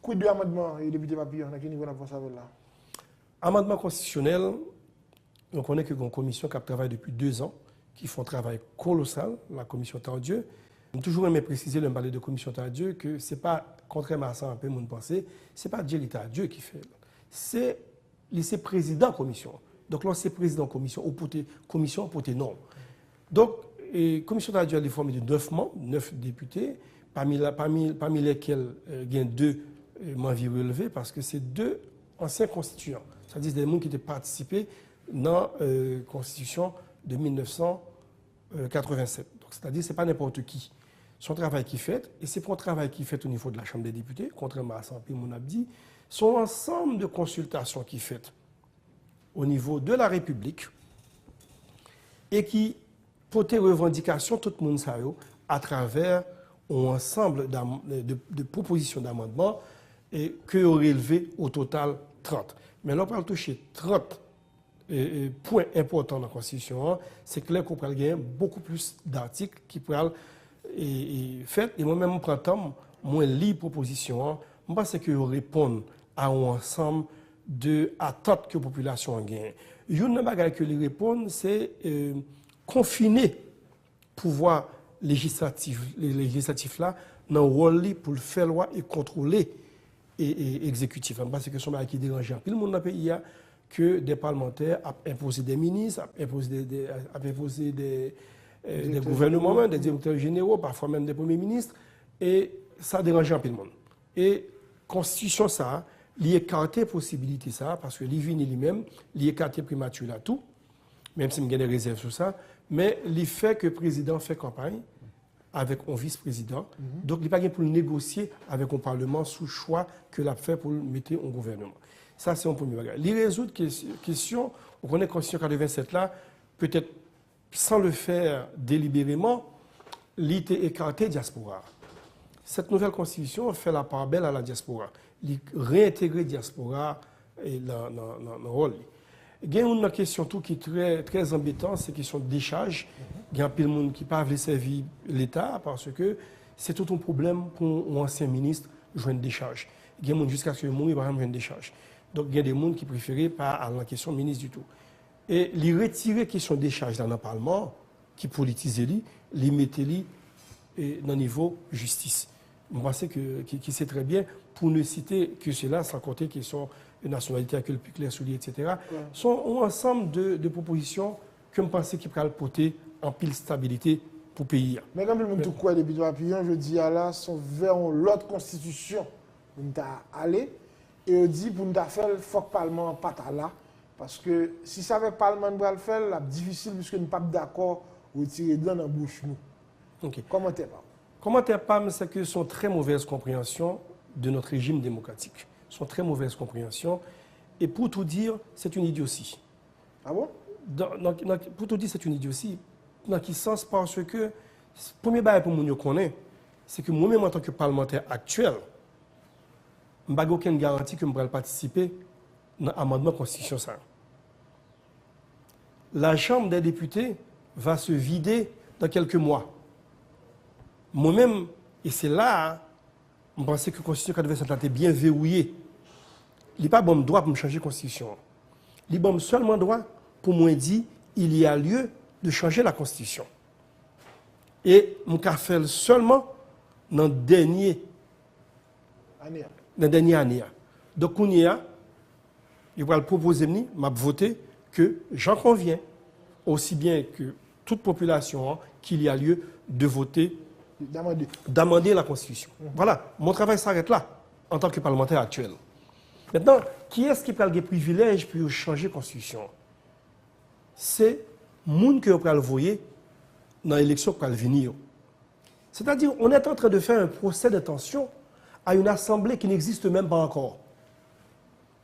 Quid de l'amendement et député Papillon, à quel niveau on avance avec là? Amendement constitutionnel, on connaît que une commission qui travaille depuis 2 ans, qui font un travail colossal, la commission Tardieu. J'ai toujours aimé préciser, le parler de commission Tardieu, que ce n'est pas, contrairement à ça, un peu mon pensée, ce n'est pas Dieu Tardieu qui fait. C'est le président commission. Donc là, c'est président commission, ou commission pour non. Donc, la commission Tardieu est formée de 9 membres, 9 députés, parmi lesquels il y a 2 membres relevés, parce que c'est 2 anciens constituants. C'est-à-dire des gens qui ont participé dans la Constitution de 1987. C'est-à-dire que ce n'est pas n'importe qui. Son travail qui fait, et c'est pour un travail qui fait au niveau de la Chambre des députés, contrairement à Sampi Mounabdi, son ensemble de consultations qui fait au niveau de la République et qui portent revendication tout le monde à travers un ensemble de propositions d'amendements et que aurait élevé au total 30. Mais là, on parle toucher 30 points importants dans la Constitution. C'est clair qu'on peut gagner beaucoup plus d'articles qui pourraient fait. Et moi-même, je prends temps, moi, lis propositions. Je pense que répondent à un ensemble d'attentes que la population a gagné. Une chose que les répondent, c'est confiner le pouvoir législatif là dans le rôle pour faire loi et contrôler l'exécutif. Parce que ce qui dérange un peu le monde dans le pays, que des parlementaires ont imposé des ministres, ont imposé des gouvernements, des directeurs généraux, parfois même des premiers ministres, et ça dérange un peu le monde. Et la Constitution, ça, il y a écarté possibilité ça, parce que l'IVIN lui-même, il y a écarté primature là tout, même si il y a des réserves sur ça, mais il fait que le président fait campagne avec un vice-président, donc il n'est pas pour négocier avec un parlement sous choix que l'a fait pour mettre un gouvernement. Ça, c'est un premier bagage. Les résoudre question, on connaît la Constitution 87 là, peut-être sans le faire délibérément, l'ité écarté diaspora. Cette nouvelle Constitution fait la part belle à la diaspora. Réintégrer la diaspora dans le rôle. Il y a une question tout qui est très embêtante, c'est la question de décharge. Il y a un peu de monde qui ne peut pas servir l'État parce que c'est tout un problème pour un ancien ministre de jouer une décharge. Il y a des gens jusqu'à ce que le monde ne jouer une décharge. Donc il y a des gens qui préfèrent pas à la question ministre du tout. Et les retirer la question de décharge dans le Parlement, qui politise les mettre dans le niveau justice. Je pense que c'est très bien, pour ne citer que cela, sans compter qu'ils sont une nationalité à quel plus clair soulier, etc. Sont un ensemble de propositions que je pense qu'ils pourraient porter en pile stabilité pour le pays. Mais quand même, tout quoi, depuis Papillon, je dis à là, sont vers l'autre constitution pour nous aller. Et on dit pour nous faire, il faut que le Parlement pas là. Parce que si ça avait le Parlement de le faire, c'est difficile puisque nous ne sommes pas d'accord pour retirer dans la bouche. Okay. Commentaire pas. Commentaire pas, c'est que sont très mauvaise compréhension de notre régime démocratique. Sont très mauvaise compréhension. Et pour tout dire, c'est une idiotie. Ah bon? Pour tout dire, c'est une idiotie. Dans quel sens? Parce que le premier bail pour nous connaître, c'est que moi-même en tant que parlementaire actuel, je n'ai aucune garantie que je vais participer dans l'amendement de la Constitution. La Chambre des députés va se vider dans quelques mois. Moi-même, et c'est là, je pense que la Constitution 87 était bien verrouillée. Il n'est pas bon droit pour me changer la Constitution. Il est bon seulement droit pour moi dire qu'il y a lieu de changer la Constitution. Et je vais faire seulement dans la dernière année. Donc, il va proposer, m'a voté que j'en conviens, aussi bien que toute population, qu'il y a lieu de voter, d'amender la Constitution. Voilà, mon travail s'arrête là, en tant que parlementaire actuel. Maintenant, qui est-ce qui a le privilège pour changer la Constitution? C'est le monde que vous le voyez dans l'élection qui va venir. C'est-à-dire, on est en train de faire un procès d'intention à une assemblée qui n'existe même pas encore.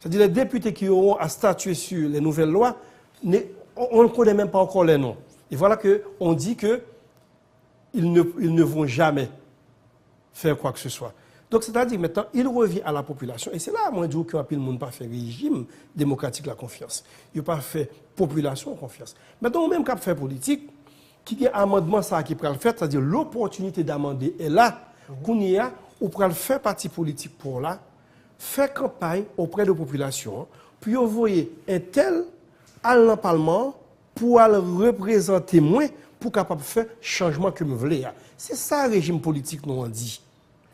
C'est-à-dire, les députés qui auront à statuer sur les nouvelles lois, on ne connaît même pas encore les noms. Et voilà qu'on dit qu'ils ne vont jamais faire quoi que ce soit. Donc, c'est-à-dire, maintenant, il revient à la population. Et c'est là, moi, je dis que le monde n'a pas fait régime démocratique la confiance. Il n'a pas fait population confiance. Maintenant, même quand fait politique, qui a un amendement ça qui peut le faire, c'est-à-dire l'opportunité d'amender est là, qu'on y a, ou pour le faire parti politique pour là, faire campagne auprès de la population, puis envoyer un tel à le Parlement pour le représenter moins, pour capable faire changement que nous voulons. C'est ça le régime politique nous a dit.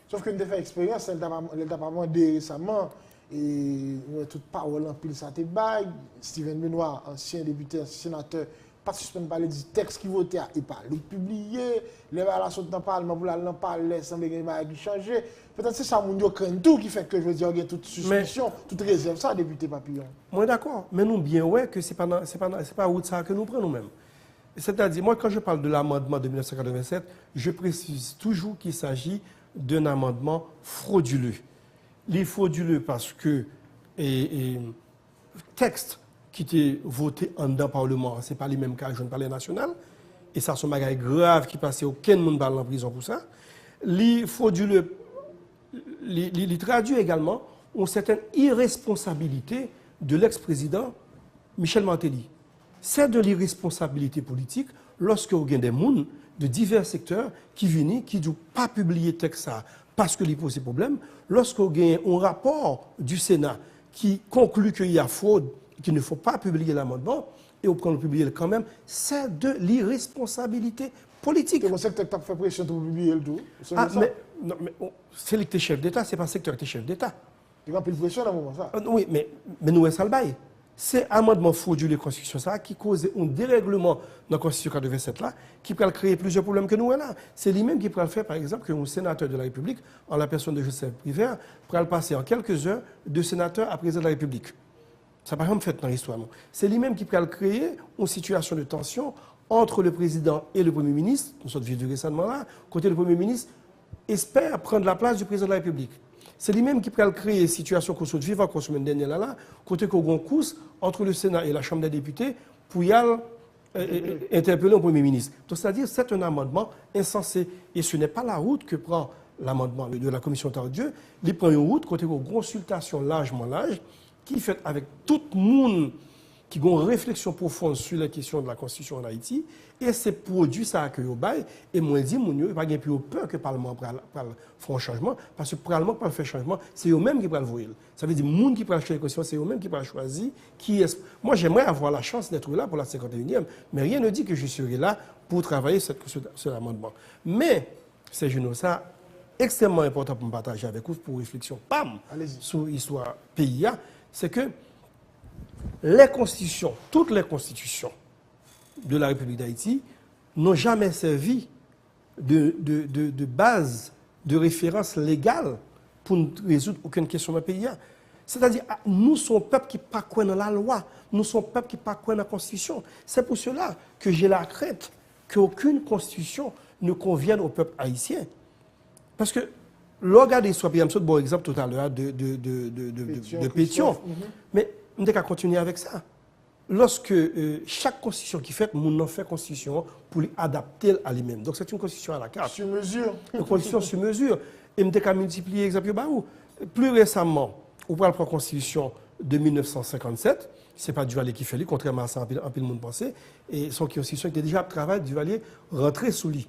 Sauf que nous avons fait expérience, elle n'a pas demandé récemment, et toute parole en pile ça te baille. Steven Benoît, ancien député, ancien sénateur, pas suspendre parler du texte qui votait et pas le publier, les relations dans le Parlement pour l'en parler, sans bien qui changer. Peut-être c'est ça mon craint tout qui fait que je veux dire qu'il y a toute suspicion, toute réserve ça député Papillon. Moi d'accord, mais nous bien ouais que c'est pas route ça que nous prenons nous-mêmes. C'est-à-dire moi quand je parle de l'amendement de 1987, je précise toujours qu'il s'agit d'un amendement frauduleux. Il est frauduleux parce que texte qui était voté en dedans Parlement, ce n'est pas les mêmes cas que le Palais national, et ça, c'est un bagage grave qui passait aucun monde en prison pour ça. Il est frauduleux, il traduit également une certaine irresponsabilité de l'ex-président Michel Martelly. C'est de l'irresponsabilité politique lorsque vous avez des gens de divers secteurs qui viennent, qui ne disent pas publier texte ça parce que pose des problèmes. Lorsque vous avez un rapport du Sénat qui conclut qu'il y a fraude, qu'il ne faut pas publier l'amendement, et on prend le publier quand même, c'est de l'irresponsabilité politique. C'est le secteur qui a fait pression pour publier le tout. C'est le chef d'État, ce n'est pas le secteur qui est chef d'État. Il y a plus de pression dans le moment ça. Oui, mais nous, ça le bail. C'est un amendement frauduleux de la Constitution ça, qui cause un dérèglement dans la Constitution 87 là, qui peut créer plusieurs problèmes que nous là. C'est lui-même qui peut le faire, par exemple, qu'un sénateur de la République, en la personne de Joseph Prévert, peut le passer en quelques heures de sénateur à président de la République. Ça n'a pas rien fait dans l'histoire. C'est lui-même qui peut créer une situation de tension entre le président et le Premier ministre. Nous sommes vus récemment là, côté le Premier ministre espère prendre la place du président de la République. C'est lui-même qui peut créer une situation qu'on se vit encore la semaine dernière là, côté qu'on course entre le Sénat et la Chambre des députés pour y aller interpeller le Premier ministre. Donc c'est-à-dire c'est un amendement insensé. Et ce n'est pas la route que prend l'amendement de la Commission Tardieu. Il prend une route côté une consultation largement large qui fait avec tout le monde qui a une réflexion profonde sur la question de la Constitution en Haïti, et c'est produit ça que vous bail, et moi je dis, il n'y a pas plus peur que le Parlement faire un changement, parce que le Parlement qui faire un changement, c'est eux-mêmes qui vont le voir. Ça veut dire que les gens qui vont acheter la Constitution, c'est eux-mêmes qui vont choisir qui est. Moi j'aimerais avoir la chance d'être là pour la 51e, mais rien ne dit que je serai là pour travailler sur l'amendement. Mais c'est ça extrêmement important pour me partager avec vous, pour réflexion, sur l'histoire pays, c'est que les constitutions, toutes les constitutions de la République d'Haïti n'ont jamais servi de base, de référence légale pour résoudre aucune question dans le pays. C'est-à-dire, nous sommes un peuple qui ne croit pas dans la loi, nous sommes un peuple qui ne croit pas dans la constitution. C'est pour cela que j'ai la crainte qu'aucune constitution ne convienne au peuple haïtien. Parce que, regardez, soit bien sûr, bon exemple tout à l'heure de Pétion, mais on ne peut pas continuer avec ça. Lorsque chaque constitution qui fait, nous avons fait constitution pour l'adapter à lui-même. Donc c'est une constitution à la carte. Sur mesure. Une constitution sur mesure. Et on ne peut pas multiplier exemple. Plus récemment, on prend la constitution de 1957. Ce n'est pas Duvalier qui fait lui, contrairement à ça, un peu de monde pensait. Et son constitution était déjà à travail, Duvalier rentré sous lui.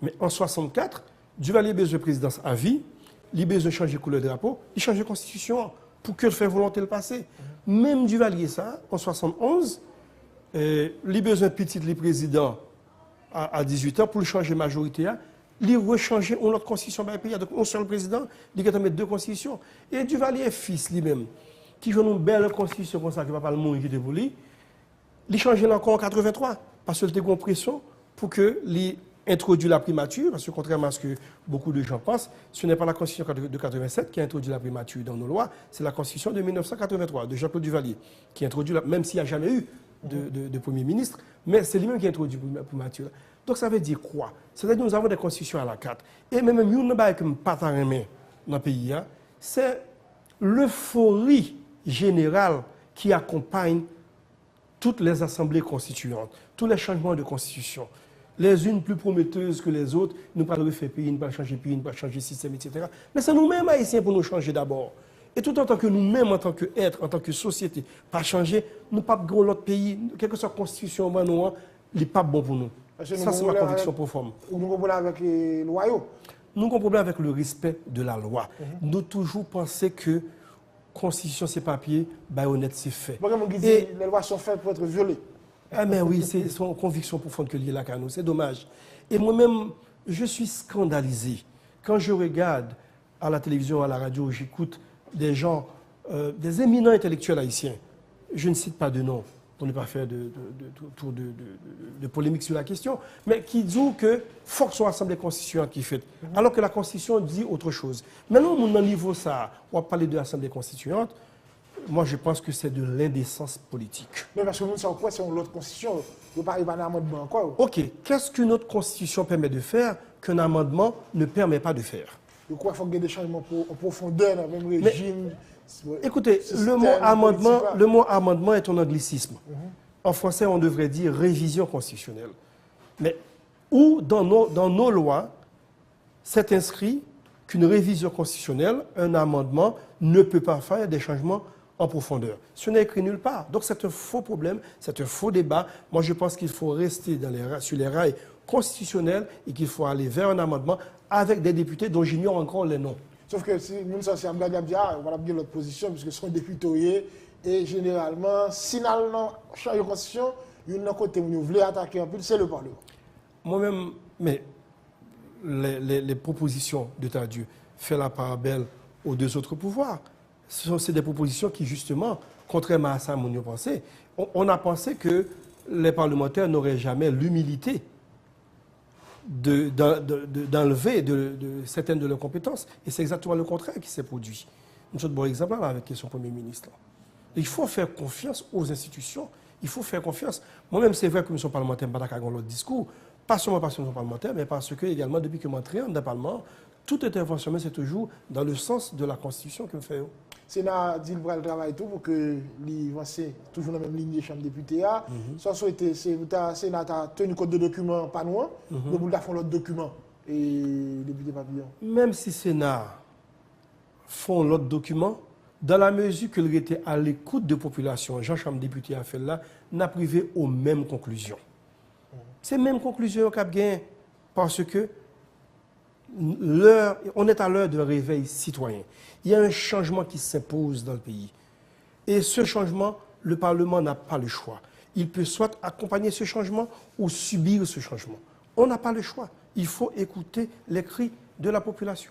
Mais en 1964, Duvalier besoin de présidence à vie, il a besoin de changer de couleur de drapeau, il change de constitution pour que le fait volonté le passé. Même Duvalier, ça, en 1971, il a besoin de petit le président à 18 ans pour changer de majorité. Il a rechangé une autre constitution par le pays. Donc, un seul président, il a mis deux constitutions. Et Duvalier, fils lui-même, qui joue une belle constitution comme ça, qui ne va pas le monde qui était pour lui, il a changé encore en 83, parce qu'il a eu une pression pour que introduit la primature, parce que contrairement à ce que beaucoup de gens pensent, ce n'est pas la Constitution de 87 qui a introduit la primature dans nos lois, c'est la Constitution de 1983 de Jean-Claude Duvalier qui a introduit, même s'il n'y a jamais eu de Premier ministre, mais c'est lui-même qui a introduit la primature. Donc ça veut dire quoi? C'est-à-dire que nous avons des constitutions à la carte. Et même nous ne sommes pas dans le pays, c'est l'euphorie générale qui accompagne toutes les assemblées constituantes, tous les changements de constitution. Les unes plus prometteuses que les autres, nous ne pouvons pas refaire pays, nous ne pouvons pas changer pays, nous ne pouvons pas changer système, etc. Mais c'est nous-mêmes haïtiens pour nous changer d'abord. Et tout en tant que nous-mêmes, en tant qu'êtres, en tant que société, pas changer, nous ne pouvons pas l'autre pays, quelle que soit la constitution, il n'est pas bon pour nous. Ça, c'est ma conviction profonde. Nous avons un problème avec les loyaux. Nous avons un problème avec le respect de la loi. Nous toujours pensé que constitution, c'est papier, baïonnette, c'est fait. Bon, comme on dit, Et- les lois sont faites pour être violées. Ah mais oui, c'est son conviction profonde que liée là à nous, c'est dommage. Et moi-même, je suis scandalisé. Quand je regarde à la télévision, à la radio, j'écoute des gens, des éminents intellectuels haïtiens, je ne cite pas de nom pour ne pas faire de polémique sur la question, mais qui disent que faut que ce soit l'Assemblée constituante qui fait, alors que la Constitution dit autre chose. Maintenant, au niveau ça, on va parler de l'Assemblée constituante, moi je pense que c'est de l'indécence politique. Mais parce que nous sommes quoi, c'est l'autre constitution. Vous parlez pas d'un amendement encore. Ok, qu'est-ce que notre Constitution permet de faire qu'un amendement ne permet pas de faire? Je crois qu'il faut qu'il y ait des changements en profondeur dans le même régime. Écoutez, système politique, là. le mot amendement est un anglicisme. En français, on devrait dire révision constitutionnelle. Mais où dans nos lois, c'est inscrit qu'une révision constitutionnelle, un amendement, ne peut pas faire des changements en profondeur. Ce n'est écrit nulle part. Donc c'est un faux problème, c'est un faux débat. Moi, je pense qu'il faut rester sur les rails constitutionnels et qu'il faut aller vers un amendement avec des députés dont j'ignore encore les noms. Sauf que si nous sommes en train de dire, on va bien l'autre position, puisque ce sont députés, et généralement, si nous avons changé la constitution, il y a un côté où nous voulons attaquer un peu, c'est le Parlement. Moi-même, mais les propositions de Tardieu font la part belle aux deux autres pouvoirs. C'est des propositions qui, justement, contrairement à ça, on pensait, on a pensé que les parlementaires n'auraient jamais l'humilité d'enlever certaines de leurs compétences. Et c'est exactement le contraire qui s'est produit. Nous sommes bon exemple là avec son Premier ministre. Il faut faire confiance aux institutions. Il faut faire confiance. Moi-même, c'est vrai que nous sommes parlementaires, je ne pas l'autre discours. Pas seulement parce que nous sommes parlementaires, mais parce que, également, depuis que je suis entré dans le Parlement, toute intervention, c'est toujours dans le sens de la Constitution que nous faisons. Le Sénat dit le travail tout pour que l'avancée toujours dans la même ligne des chambres députés. Sans souhaiter, le Sénat a tenu compte de documents pas loin, mais vous avez fait l'autre document et les députés papillons. Même si le Sénat font l'autre document, dans la mesure qu'il était à l'écoute de la population, Jean-Chambre député a fait là, n'a privé aux mêmes conclusions. Ces mêmes conclusions qu'a gagné parce que on est à l'heure d'un réveil citoyen. Il y a un changement qui s'impose dans le pays. Et ce changement, le Parlement n'a pas le choix. Il peut soit accompagner ce changement ou subir ce changement. On n'a pas le choix. Il faut écouter les cris de la population.